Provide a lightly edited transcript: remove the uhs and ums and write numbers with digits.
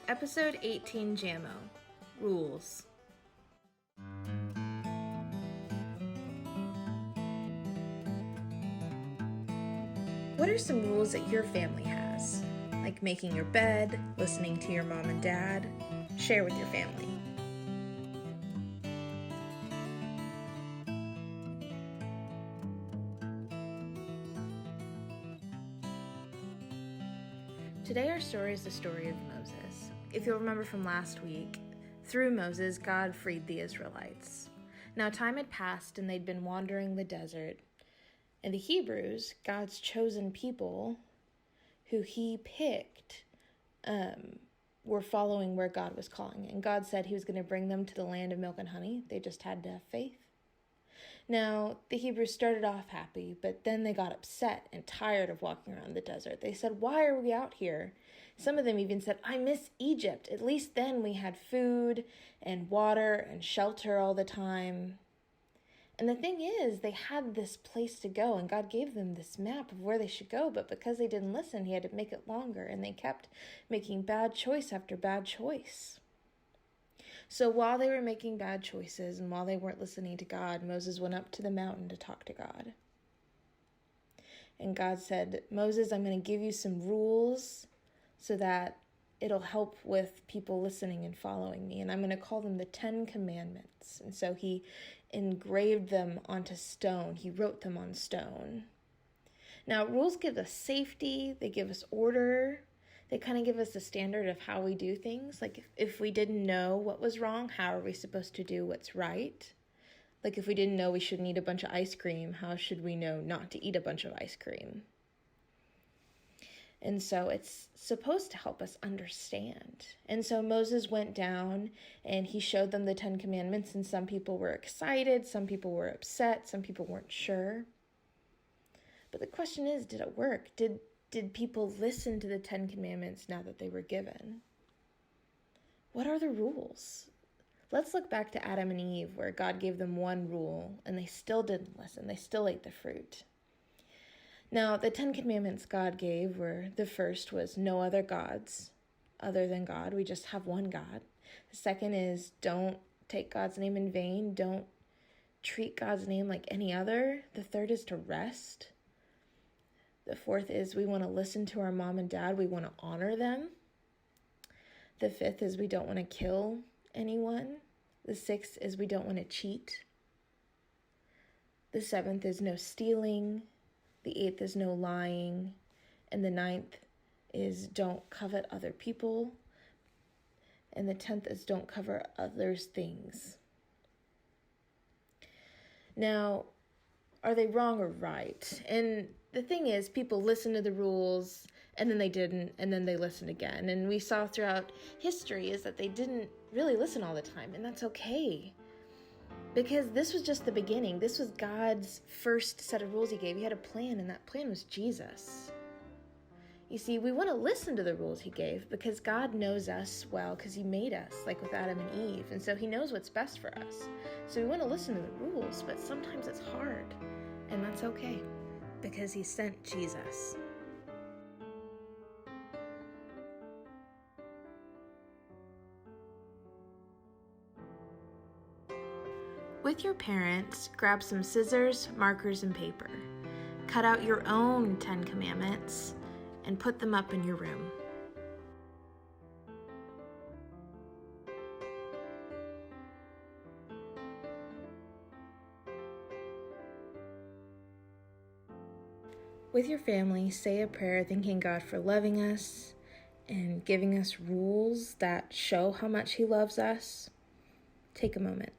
Episode 18 JAMO Rules. What are some rules that your family has? Like making your bed, listening to your mom and dad? Share with your family. Today our story is the story of Moses. If you'll remember from last week, through Moses, God freed the Israelites. Now time had passed and they'd been wandering the desert, and the Hebrews, God's chosen people, who he picked, were following where God was calling. And God said he was going to bring them to the land of milk and honey. They just had to have faith. Now, the Hebrews started off happy, but then they got upset and tired of walking around the desert. They said, "Why are we out here?" Some of them even said, "I miss Egypt. At least then we had food and water and shelter all the time." And the thing is, they had this place to go, and God gave them this map of where they should go, but because they didn't listen, he had to make it longer, and they kept making bad choice after bad choice. So while they were making bad choices and while they weren't listening to God, Moses went up to the mountain to talk to God. And God said, "Moses, I'm going to give you some rules so that it'll help with people listening and following me. And I'm going to call them the 10 Commandments." And so he engraved them onto stone. He wrote them on stone. Now, rules give us safety. They give us order. They kind of give us a standard of how we do things. Like if we didn't know what was wrong, how are we supposed to do what's right? Like if we didn't know we shouldn't eat a bunch of ice cream, how should we know not to eat a bunch of ice cream? And so it's supposed to help us understand. And so Moses went down and he showed them the 10 Commandments, and some people were excited, some people were upset, some people weren't sure. But the question is, did it work? Did people listen to the 10 Commandments now that they were given? What are the rules? Let's look back to Adam and Eve, where God gave them one rule and they still didn't listen. They still ate the fruit. Now, the 10 Commandments God gave were, the first was no other gods other than God. We just have one God. The second is don't take God's name in vain. Don't treat God's name like any other. The third is to rest. The fourth is we want to listen to our mom and dad. We want to honor them. The fifth is we don't want to kill anyone. The sixth is we don't want to cheat. The seventh is no stealing. The eighth is no lying. And the ninth is don't covet other people. And the 10th is don't cover others' things. Now, are they wrong or right? And the thing is, people listen to the rules, and then they didn't, and then they listened again. And we saw throughout history is that they didn't really listen all the time, and that's okay. Because this was just the beginning. This was God's first set of rules he gave. He had a plan, and that plan was Jesus. You see, we want to listen to the rules he gave because God knows us well because he made us, like with Adam and Eve. And so he knows what's best for us. So we want to listen to the rules, but sometimes it's hard. And that's okay because he sent Jesus. With your parents, grab some scissors, markers, and paper. Cut out your own 10 Commandments and put them up in your room. With your family, say a prayer thanking God for loving us and giving us rules that show how much he loves us. Take a moment.